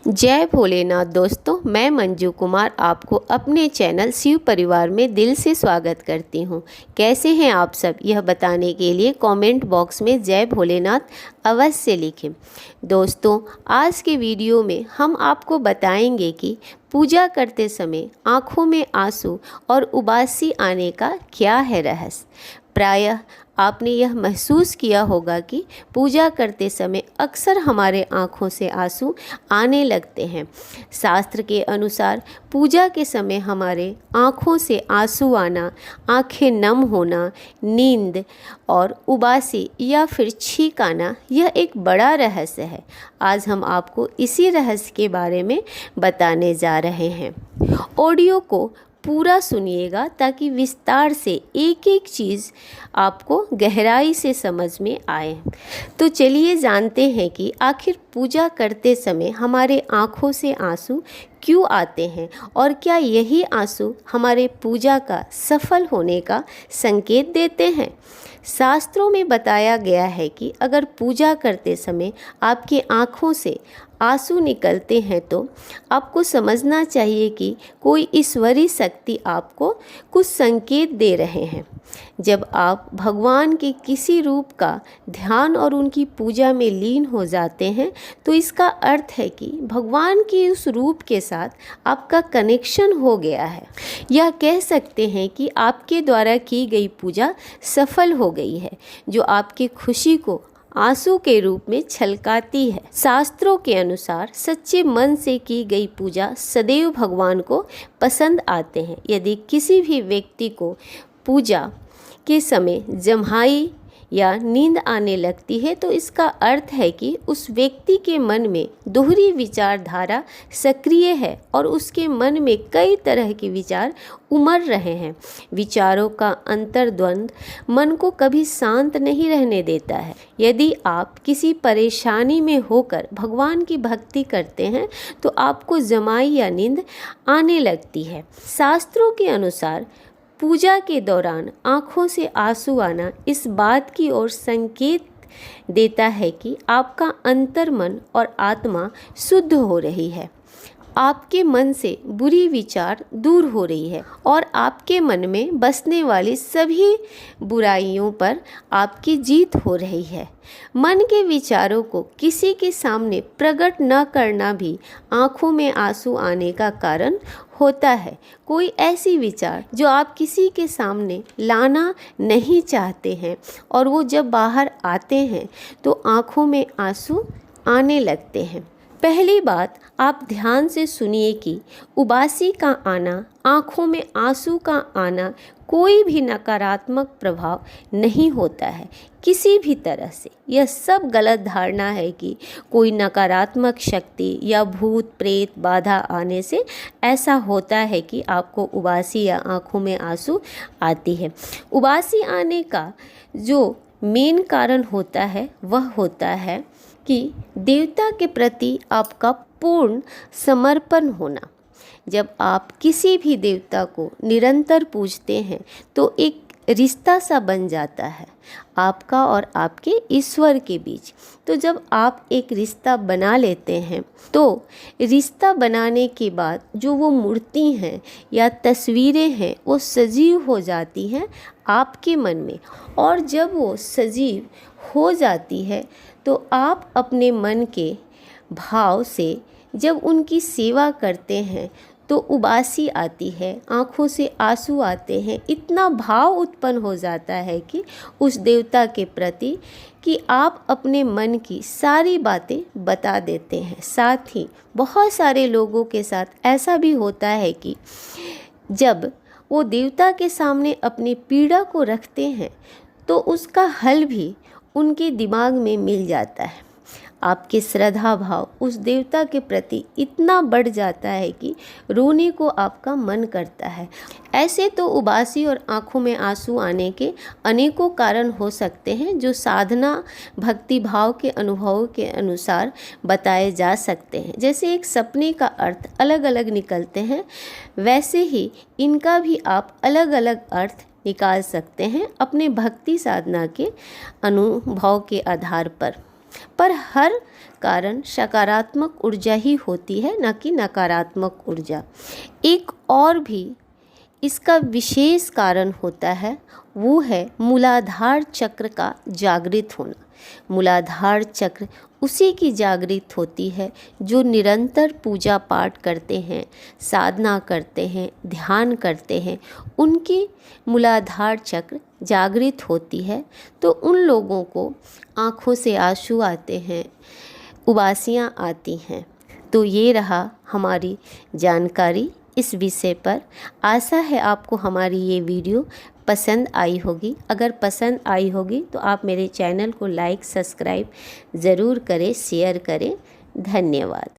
जय भोलेनाथ दोस्तों, मैं मंजू कुमार आपको अपने चैनल शिव परिवार में दिल से स्वागत करती हूँ। कैसे हैं आप सब, यह बताने के लिए कमेंट बॉक्स में जय भोलेनाथ अवश्य लिखें। दोस्तों, आज के वीडियो में हम आपको बताएंगे कि पूजा करते समय आँखों में आंसू और उबासी आने का क्या है रहस्य। प्रायः आपने यह महसूस किया होगा कि पूजा करते समय अक्सर हमारे आँखों से आंसू आने लगते हैं। शास्त्र के अनुसार पूजा के समय हमारे आँखों से आंसू आना, आँखें नम होना, नींद और उबासी या फिर छींक आना, यह एक बड़ा रहस्य है। आज हम आपको इसी रहस्य के बारे में बताने जा रहे हैं। ऑडियो को पूरा सुनिएगा ताकि विस्तार से एक एक चीज़ आपको गहराई से समझ में आए। तो चलिए जानते हैं कि आखिर पूजा करते समय हमारे आँखों से आंसू क्यों आते हैं और क्या यही आंसू हमारे पूजा का सफल होने का संकेत देते हैं। शास्त्रों में बताया गया है कि अगर पूजा करते समय आपकी आँखों से आंसू निकलते हैं तो आपको समझना चाहिए कि कोई ईश्वरीय शक्ति आपको कुछ संकेत दे रहे हैं। जब आप भगवान के किसी रूप का ध्यान और उनकी पूजा में लीन हो जाते हैं तो इसका अर्थ है कि भगवान के उस रूप के साथ आपका कनेक्शन हो गया है। यह कह सकते हैं कि आपके द्वारा की गई पूजा सफल हो गई है, जो आपकी खुशी को आंसू के रूप में छलकाती है। शास्त्रों के अनुसार सच्चे मन से की गई पूजा सदैव भगवान को पसंद आते हैं। यदि किसी भी व्यक्ति को पूजा के समय जम्हाई या नींद आने लगती है तो इसका अर्थ है कि उस व्यक्ति के मन में दोहरी विचारधारा सक्रिय है और उसके मन में कई तरह के विचार उमड़ रहे हैं। विचारों का अंतर्द्वंद मन को कभी शांत नहीं रहने देता है। यदि आप किसी परेशानी में होकर भगवान की भक्ति करते हैं तो आपको जमाई या नींद आने लगती है। शास्त्रों के अनुसार पूजा के दौरान आँखों से आंसू आना इस बात की ओर संकेत देता है कि आपका अंतर्मन और आत्मा शुद्ध हो रही है, आपके मन से बुरी विचार दूर हो रही है और आपके मन में बसने वाली सभी बुराइयों पर आपकी जीत हो रही है। मन के विचारों को किसी के सामने प्रकट न करना भी आँखों में आंसू आने का कारण होता है। कोई ऐसी विचार जो आप किसी के सामने लाना नहीं चाहते हैं और वो जब बाहर आते हैं तो आँखों में आंसू आने लगते हैं। पहली बात, आप ध्यान से सुनिए कि उबासी का आना, आँखों में आंसू का आना कोई भी नकारात्मक प्रभाव नहीं होता है किसी भी तरह से। यह सब गलत धारणा है कि कोई नकारात्मक शक्ति या भूत प्रेत बाधा आने से ऐसा होता है कि आपको उबासी या आँखों में आंसू आती है। उबासी आने का जो मेन कारण होता है वह होता है कि देवता के प्रति आपका पूर्ण समर्पण होना। जब आप किसी भी देवता को निरंतर पूजते हैं तो एक रिश्ता सा बन जाता है आपका और आपके ईश्वर के बीच। तो जब आप एक रिश्ता बना लेते हैं तो रिश्ता बनाने के बाद जो वो मूर्ति हैं या तस्वीरें हैं वो सजीव हो जाती हैं आपके मन में, और जब वो सजीव हो जाती है तो आप अपने मन के भाव से जब उनकी सेवा करते हैं तो उबासी आती है, आँखों से आंसू आते हैं। इतना भाव उत्पन्न हो जाता है कि उस देवता के प्रति कि आप अपने मन की सारी बातें बता देते हैं। साथ ही बहुत सारे लोगों के साथ ऐसा भी होता है कि जब वो देवता के सामने अपनी पीड़ा को रखते हैं तो उसका हल भी उनके दिमाग में मिल जाता है। आपके श्रद्धा भाव उस देवता के प्रति इतना बढ़ जाता है कि रोने को आपका मन करता है। ऐसे तो उबासी और आँखों में आंसू आने के अनेकों कारण हो सकते हैं जो साधना भक्ति भाव के अनुभवों के अनुसार बताए जा सकते हैं। जैसे एक सपने का अर्थ अलग अलग निकलते हैं, वैसे ही इनका भी आप अलग अलग अर्थ निकाल सकते हैं अपने भक्ति साधना के अनुभव के आधार पर। पर हर कारण सकारात्मक ऊर्जा ही होती है, न कि नकारात्मक ऊर्जा। एक और भी इसका विशेष कारण होता है, वो है मूलाधार चक्र का जागृत होना। मूलाधार चक्र उसी की जागृत होती है जो निरंतर पूजा पाठ करते हैं, साधना करते हैं, ध्यान करते हैं, उनकी मूलाधार चक्र जागृत होती है। तो उन लोगों को आँखों से आंसू आते हैं, उबासियाँ आती हैं। तो ये रहा हमारी जानकारी इस विषय पर। आशा है आपको हमारी ये वीडियो पसंद आई होगी। अगर पसंद आई होगी तो आप मेरे चैनल को लाइक सब्सक्राइब ज़रूर करें, शेयर करें। धन्यवाद।